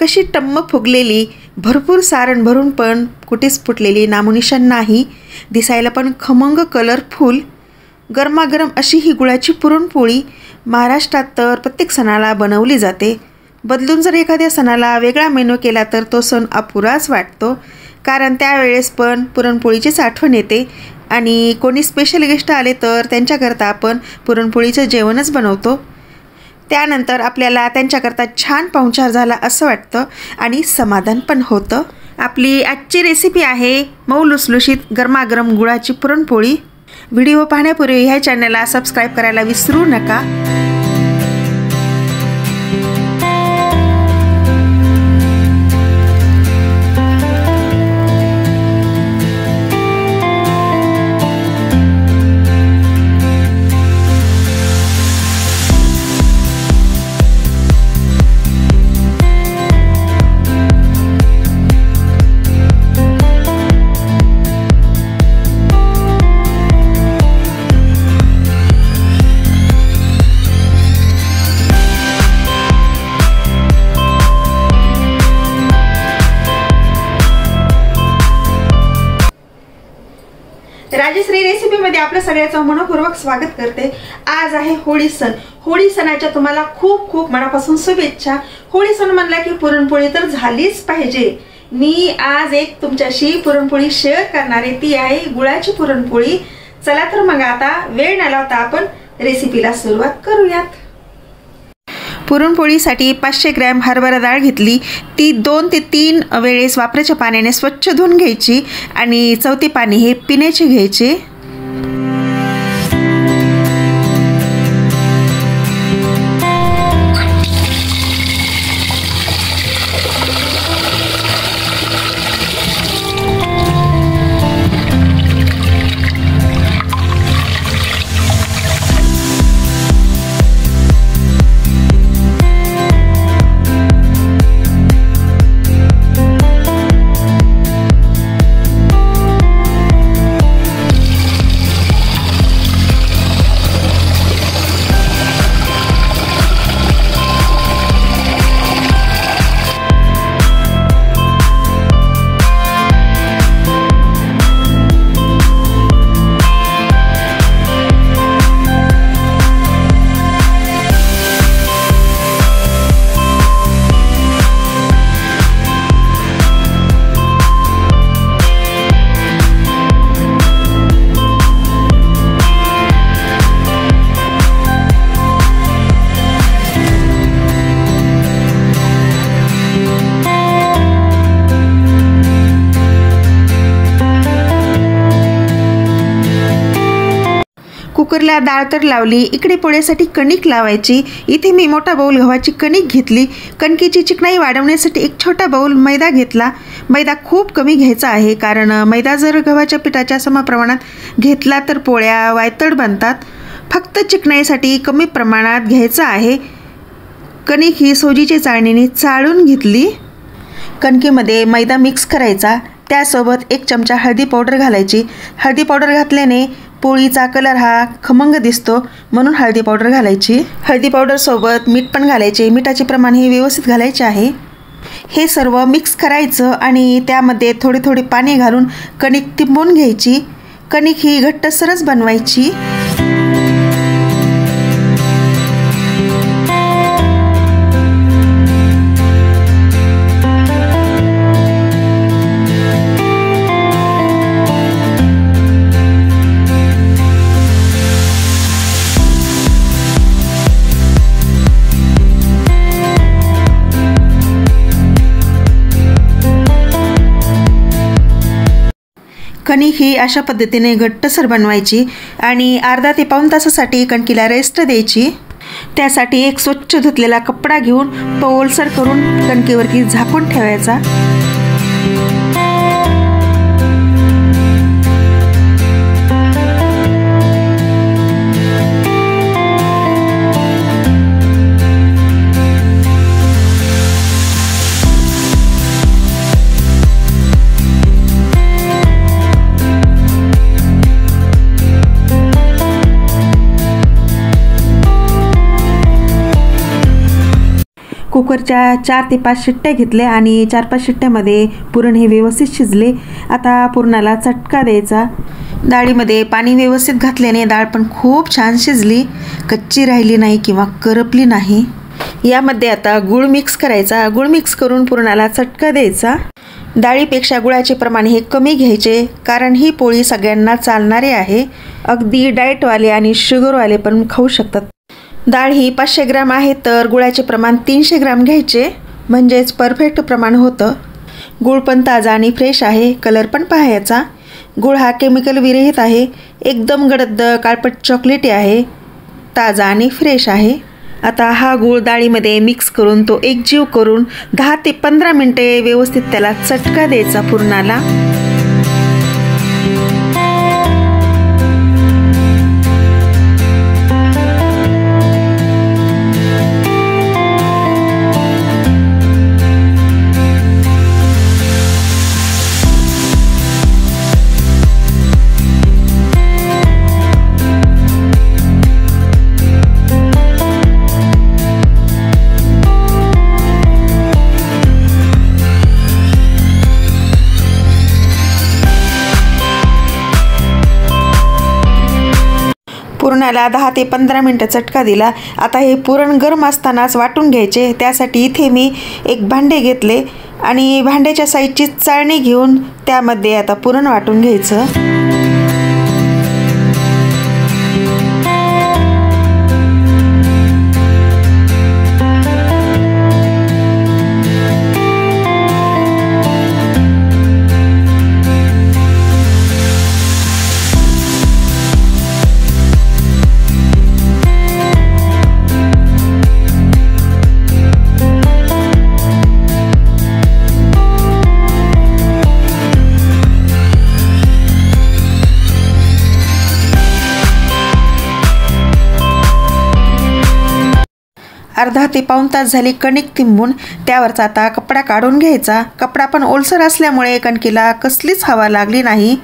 कशी टम्म फुगलेली, भरपूर सारण भरून पण कुठेच फुटलेली नामोनिशाण नाही. दिसायला पण खमंग कलरफुल, गरमागरम अशी ही गुळाची पुरणपोळी महाराष्ट्रात तर प्रत्येक सणाला बनवली जाते. बदलून जर एखाद्या सणाला वेगळा मेनू केला तर तो सण अपुराच वाटतो, कारण त्यावेळेस पण पुरणपोळीचीच आठवण येते. आणि कोणी स्पेशल गेस्ट आले तर त्यांच्याकरता आपण पुरणपोळीचं जेवणच बनवतो. त्यानंतर आपल्याला त्यांच्याकरता छान पाहुणचार झाला असं वाटतं आणि समाधान पण होतं. आपली आजची रेसिपी आहे मऊ लुसलुशीत गरमागरम गुळाची पुरणपोळी. व्हिडिओ पाहण्यापूर्वी ह्या चॅनलला सबस्क्राईब करायला विसरू नका. राजश्री रेसिपीमध्ये आपल्या सगळ्यांचं मनपूर्वक स्वागत करते. आज आहे होळी सण. होळी सणाच्या तुम्हाला खूप खूप मनापासून शुभेच्छा. होळी सण म्हणला की पुरणपोळी तर झालीच पाहिजे. मी आज एक तुमच्याशी पुरणपोळी शेअर करणार आहे, ती आहे गुळाची पुरणपोळी. चला तर मग आता वेळ न लावता आपण रेसिपीला सुरुवात करूयात. पुरणपोळीसाठी 500 ग्रॅम हरभरा डाळ घेतली. ती 2 ते 3 वेळेस वापराच्या पाण्याने स्वच्छ धुवून घ्यायची आणि चौथे पाणी हे पिण्याचे घ्यायचे. कुकरला डाळ तर लावली. इकडे पोळ्यासाठी कणिक लावायची. इथे मी मोठा बाऊल गव्हाची कणिक घेतली. कणकीची चिकनाई वाढवण्यासाठी एक छोटा बाऊल मैदा घेतला. मैदा खूप कमी घ्यायचा आहे, कारण मैदा जर गव्हाच्या पिठाच्या समप्रमाणात घेतला तर पोळ्या वायतड बनतात. फक्त चिकनाईसाठी कमी प्रमाणात घ्यायचं आहे. कणिक ही सोजीच्या चाळणीने चाळून घेतली. कणकेमध्ये मैदा मिक्स करायचा. त्यासोबत 1 चमचा हळदी पावडर घालायची. हळदी पावडर घातल्याने पोळीचा कलर हा खमंग दिसतो, म्हणून हळदी पावडर घालायची. हळदी पावडर सोबत मीठ पण घालायचे. मिठाचे प्रमाण हे व्यवस्थित घालायचे आहे. हे सर्व मिक्स करायचं आणि त्यामध्ये थोडे थोडे पाणी घालून कणिक तिंबून घ्यायची. कणिक ही घट्टसरच बनवायची. कणिक ही अशा पद्धतीने घट्टसर बनवायची आणि अर्धा ते पाऊण तासासाठी कणकीला रेस्ट द्यायची. त्यासाठी एक स्वच्छ धुतलेला कपडा घेऊन तो ओलसर करून कणकेवरती झाकून ठेवायचा. कुकरच्या 4 ते 5 शिट्ट्या घेतल्या आणि 4-5 शिट्ट्यामध्ये पुरण हे व्यवस्थित शिजले। आता पुरणाला चटका द्यायचा। डाळीमध्ये पाणी व्यवस्थित घातल्याने डाळ पण खूप छान शिजली, कच्ची राहिली नाही किंवा करपली नाही। यामध्ये आता गूळ मिक्स करायचा। गूळ मिक्स करून पुरणाला चटका द्यायचा। डाळीपेक्षा गुळाचे प्रमाण हे कमी घ्यायचे, कारण ही पोळी सगळ्यांना चालणारी आहे। अगदी डाएटवाले आणि शुगरवाले पण खाऊ शकतात। डाळ ही 500 ग्रॅम आहे तर गुळाचे प्रमाण 300 ग्रॅम घ्यायचे, म्हणजेच परफेक्ट प्रमाण होतं। गूळ पण ताजा आणि फ्रेश आहे। कलर पण पाहायचा। गूळ हा केमिकल विरहित आहे, एकदम गडद काळपट चॉकलेटी आहे, ताजा आणि फ्रेश आहे। आता हा गूळ डाळीमध्ये मिक्स करून तो एकजीव करून 10 ते 15 मिनिटे व्यवस्थित त्याला चटका द्यायचा पुरणाला। पुरणाला 10 ते 15 मिनिटं चटका दिला। आता हे पुरण गरम असतानाच वाटून घ्यायचे। त्यासाठी इथे मी एक भांडे घेतले आणि भांड्याच्या साईडची चाळणी घेऊन त्यामध्ये आता पुरण वाटून घ्यायचं। अर्धा ते पाऊण तास झाली कणिक तिंबून, त्यावरचा आता कपडा काढून घ्यायचा। कपडा पण ओलसर असल्यामुळे कणकीला कसलीच हवा लागली नाही,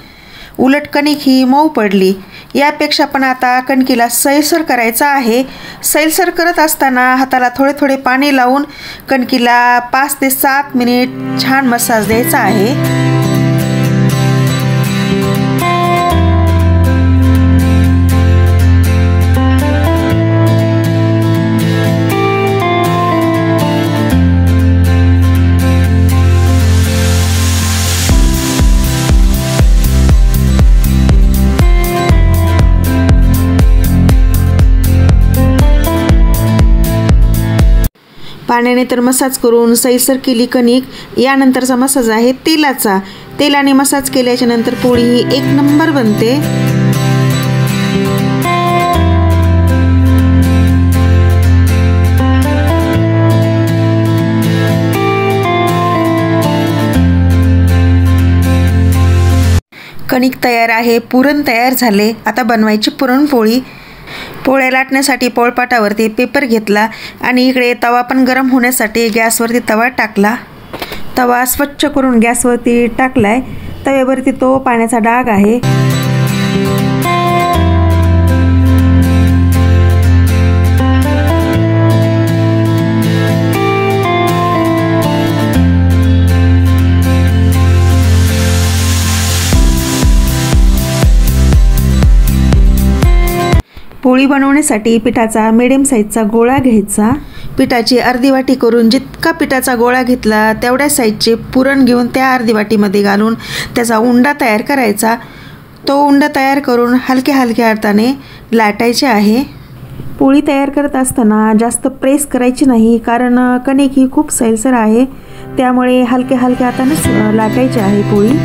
उलट कणिक ही मऊ पडली। यापेक्षा पण आता कणकीला सैलसर करायचा आहे। सैलसर करत असताना हाताला थोडे थोडे पाणी लावून कणकीला 5 ते 7 मिनिट छान मसाज द्यायचा आहे। पाण्याने तर मसाज करून सैलसर केली कणिक। यानंतरचा मसाज आहे तेलाचा। तेलाने मसाज केल्याच्या नंतर पोळी ही 1 नंबर बनते। कणिक तयार आहे, पुरण तयार झाले। आता बनवायची पुरणपोळी। पोळ्या लाटण्यासाठी पोळपाटावरती पेपर घेतला आणि इकडे तवा पण गरम होण्यासाठी गॅसवरती तवा टाकला। तवा स्वच्छ करून गॅसवरती टाकलाय। तव्यावरती तो पाण्याचा डाग आहे। पोळी बनवण्यासाठी पिठाचा मीडियम साईजचा गोळा घ्यायचा। पिठाची अर्धी वाटी करून जितका पिठाचा गोळा घेतला तेवढ्या साईजचे पुरण घेऊन त्या अर्धी वाटीमध्ये घालून त्याचा उंडा तयार करायचा। तो उंडा तयार करून हलक्या हलक्या हाताने लाटायचे आहे। पोळी तयार करत असताना जास्त प्रेस करायची नाही, कारण कणिक ही खूप सैलसर आहे, त्यामुळे हलक्या हलक्या हातानेच लाटायची आहे पोळी।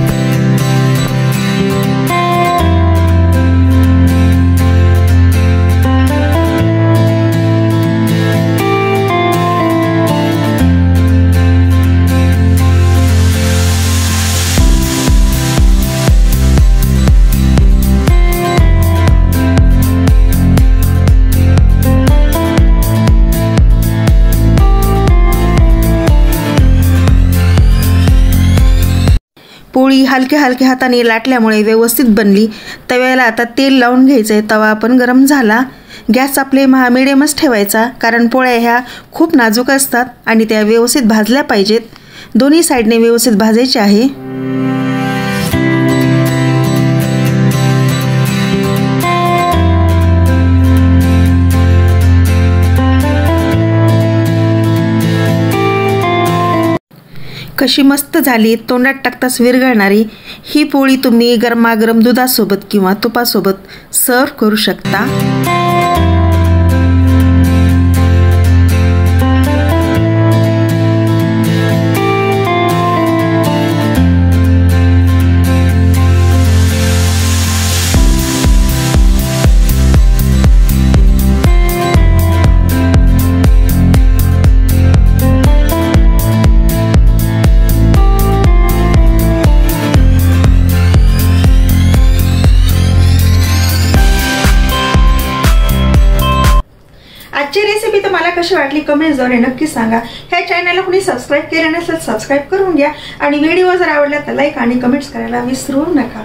पोळी हलक्या हलक्या हाताने लाटल्यामुळे व्यवस्थित बनली। तव्याला आता तेल लावून घ्यायचे। तवा पण गरम झाला। गॅस आपले मिडियमच ठेवायचा, कारण पोळ्या ह्या खूप नाजूक असतात आणि त्या व्यवस्थित भाजल्या पाहिजेत. दोन्ही साईडने व्यवस्थित भाजायचे आहे. कशी मस्त झाली, तोंडात टाकताच विरघळणारी ही पोळी तुम्ही गरमागरम दुधासोबत किंवा तुपासोबत सर्व करू शकता. आजची रेसिपी तुम्हाला कशी वाटली कमेंट्सद्वारे नक्की सांगा. ह्या चॅनलला कुणी सबस्क्राईब केलं नसेल सबस्क्राईब करून घ्या आणि व्हिडिओ जर आवडला तर लाईक आणि कमेंट्स करायला विसरू नका.